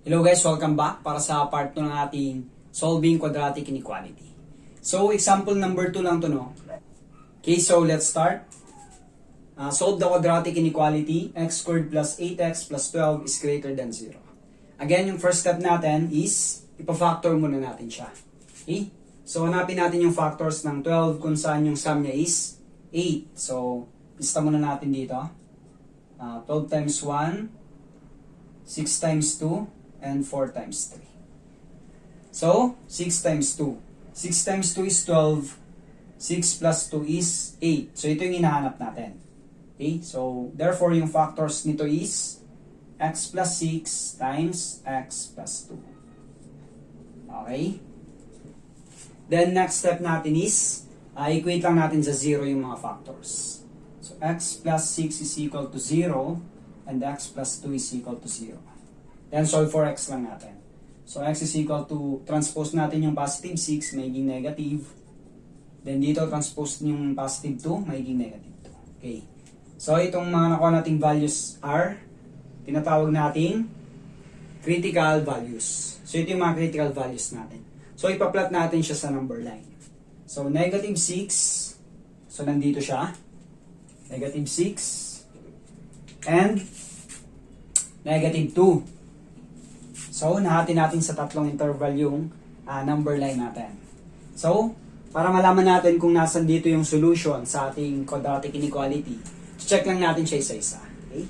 Hello guys, welcome back para sa part 2 ng ating solving quadratic inequality. So example number 2 lang to, no? Okay, so let's start. Solve the quadratic inequality x squared plus 8x plus 12 is greater than 0. Again, yung first step natin is ipa-factor muna natin siya. Okay? So hanapin natin yung factors ng 12 kung saan yung sum niya is 8. So lista muna natin dito. 12 times 1, 6 times 2, and 4 times 3. So, 6 times 2. 6 times 2 is 12. 6 plus 2 is 8. So, ito yung hinahanap natin. Okay? So, therefore, yung factors nito is x plus 6 times x plus 2. Okay? Then, next step natin is, equate lang natin sa 0 yung mga factors. So, x plus 6 is equal to 0 and x plus 2 is equal to 0. Then solve for x lang natin. So x is equal to, transpose natin yung positive 6, magiging negative. Then dito, transpose yung positive 2, magiging negative 2. Okay. So itong mga nakuha nating values are, tinatawag nating critical values. So ito yung mga critical values natin. So ipa-plot natin siya sa number line. So negative 6, so nandito siya. Negative 6, and negative 2. So, nahati natin sa tatlong interval yung number line natin. So, para malaman natin kung nasan dito yung solution sa ating quadratic inequality, check lang natin siya isa-isa. Okay?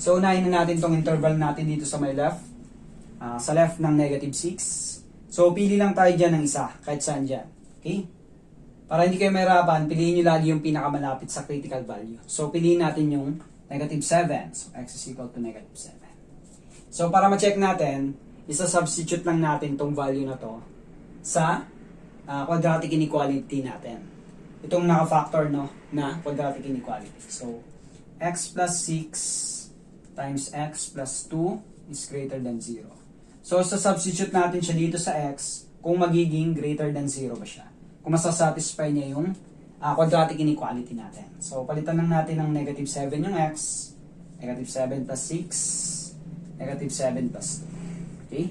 So, unahin na natin tong interval natin dito sa my left. Sa left ng negative 6. So, pili lang tayo dyan ng isa, kahit saan dyan. Okay? Para hindi kayo mahirapan, piliin nyo lagi yung pinakamalapit sa critical value. So, piliin natin yung negative 7. So, x is equal to negative 7. So, para ma-check natin, isa-substitute lang natin tong value na to sa quadratic inequality natin. Itong naka-factor, no, na quadratic inequality. So, x plus 6 times x plus 2 is greater than 0. So, sa-substitute natin siya dito sa x kung magiging greater than 0 ba siya. Kung masasatisfy niya yung quadratic inequality natin. So, palitan lang natin ng negative 7 yung x. Negative 7 plus 6. Negative 7 plus 2. Okay?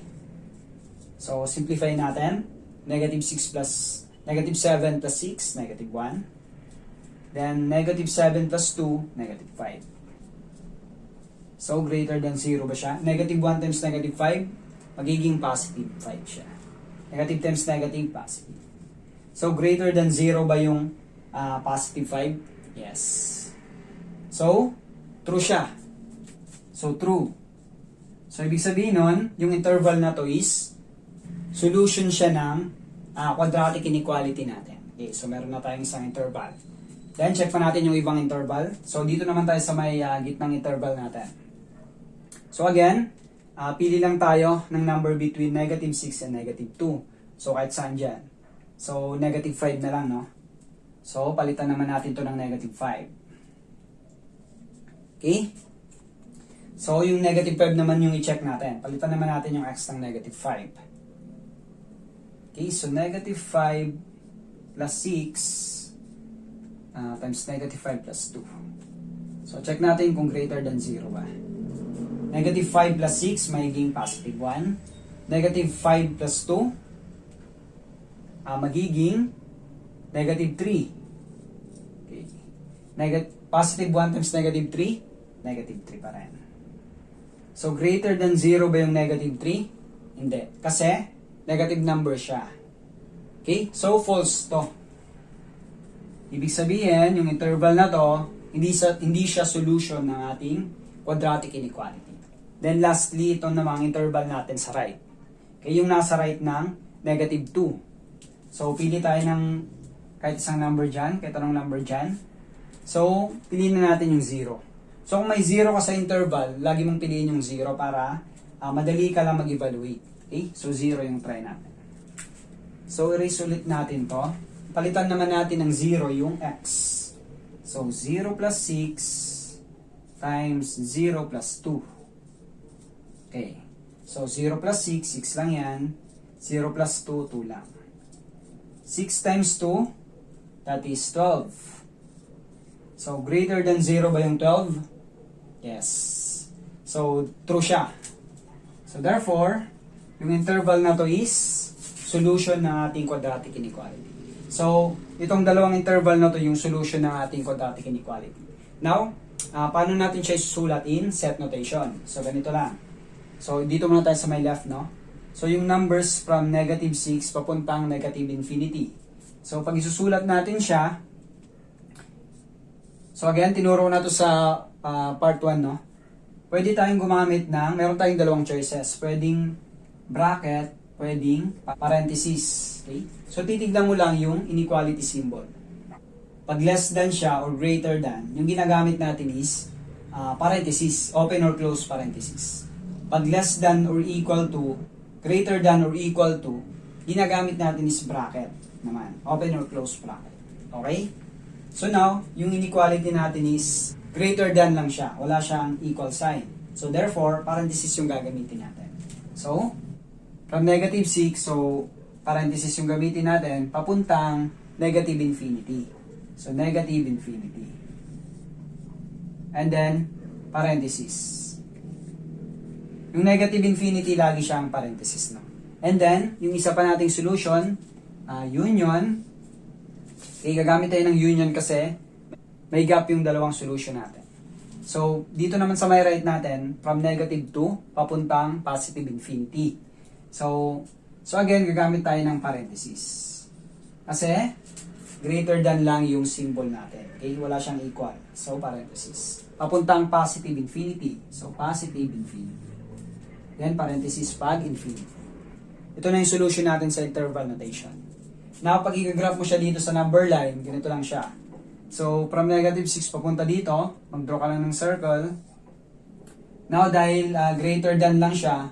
So, simplify natin. Negative 6 plus, negative 7 plus 6, negative 1. Then, negative 7 plus 2, negative 5. So, greater than 0 ba siya? Negative 1 times negative 5, magiging positive 5 siya. Negative times negative, positive. So, greater than 0 ba yung positive 5? Yes. So, true siya. So, true. So, ibig sabihin nun, yung interval na to is solution siya ng quadratic inequality natin. Okay, so meron na tayong isang interval. Then, check pa natin yung ibang interval. So, dito naman tayo sa may gitnang interval natin. So, again, pili lang tayo ng number between negative 6 and negative 2. So, kahit saan dyan. So, negative 5 na lang, no? So, palitan naman natin to ng negative 5. Okay? So, yung negative 5 naman yung i-check natin. Palitan naman natin yung x ng negative 5. Okay, so negative 5 plus 6 times negative 5 plus 2. So, check natin kung greater than 0 ba. Negative 5 plus 6 magiging positive 1. Negative 5 plus 2 magiging negative 3. Okay. Positive 1 times negative 3, negative 3 pa rin. So, greater than 0 ba yung negative 3? Hindi. Kasi, negative number siya. Okay? So, false to. Ibig sabihin, yung interval na to, hindi siya solution ng ating quadratic inequality. Then, lastly, itong namang interval natin sa right. Okay? Yung nasa right ng negative 2. So, pili tayo ng kahit isang number dyan, kahit anong number dyan. So, piliin na natin yung 0. So, kung may 0 ka sa interval, lagi mong piliin yung 0 para madali ka lang mag-evaluate. Okay? So, 0 yung try natin. So, erase ulit natin to. Palitan naman natin ng 0 yung x. So, 0 plus 6 times 0 plus 2. Okay. So, 0 plus 6, 6 lang yan. 0 plus 2, 2 lang. 6 times 2, that is 12. So, greater than 0 ba yung 12? Yes. So, true siya. So, So therefore, yung interval na to is solution ng ating quadratic inequality. So, itong dalawang interval na to yung solution ng ating quadratic inequality. Now, paano natin siya isusulat in set notation? So, ganito lang. So, dito muna tayo sa my left, no? So, yung numbers from negative 6 papuntang negative infinity. So, pag isusulat natin siya, so again, tinuro na to sa part 1, no? Pwede tayong gumamit ng, meron tayong dalawang choices. Pwedeng bracket, pwedeng parenthesis. Okay? So, titignan mo lang yung inequality symbol. Pag less than siya or greater than, yung ginagamit natin is parenthesis, open or close parenthesis. Pag less than or equal to, greater than or equal to, ginagamit natin is bracket naman, open or close bracket. Okay? So now, yung inequality natin is greater than lang siya. Wala siyang equal sign. So therefore, parenthesis yung gagamitin natin. So, from negative 6, so parenthesis yung gamitin natin, papuntang negative infinity. So, negative infinity. And then, parenthesis. Yung negative infinity, lagi siyang parenthesis, no? And then, yung isa pa nating solution, union. Okay, gagamit tayo ng union kasi may gap yung dalawang solution natin. So, dito naman sa may right natin, from negative 2, papuntang positive infinity. So again, gagamit tayo ng parenthesis. Kasi, greater than lang yung symbol natin. Okay, wala siyang equal. So, parenthesis. Papuntang positive infinity. So, positive infinity. Then, parenthesis pag infinity. Ito na yung solution natin sa interval notation. Now, pag i-graph mo siya dito sa number line, ganito lang siya. So, from negative 6 papunta dito, mag-draw ka lang ng circle. Now, dahil greater than lang siya,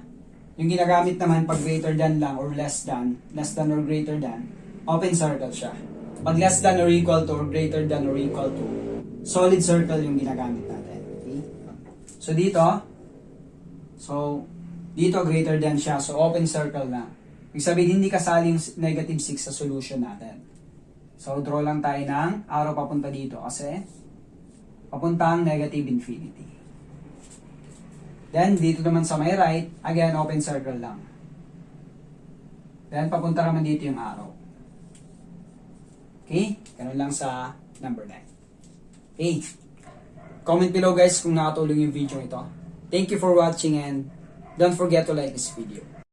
yung ginagamit naman pag greater than lang or less than or greater than, open circle siya. Pag less than or equal to or greater than or equal to, solid circle yung ginagamit natin. Okay? So, dito greater than siya. So, open circle na. Ibig sabihin, hindi kasali yung negative 6 sa solution natin. So, draw lang tayo ng arrow papunta dito kasi papuntang negative infinity. Then, dito naman sa may right, again, open circle lang. Then, papunta naman dito yung arrow. Okay? Ganun lang sa number 9. Okay. Comment below guys kung nakatulong yung video ito. Thank you for watching and don't forget to like this video.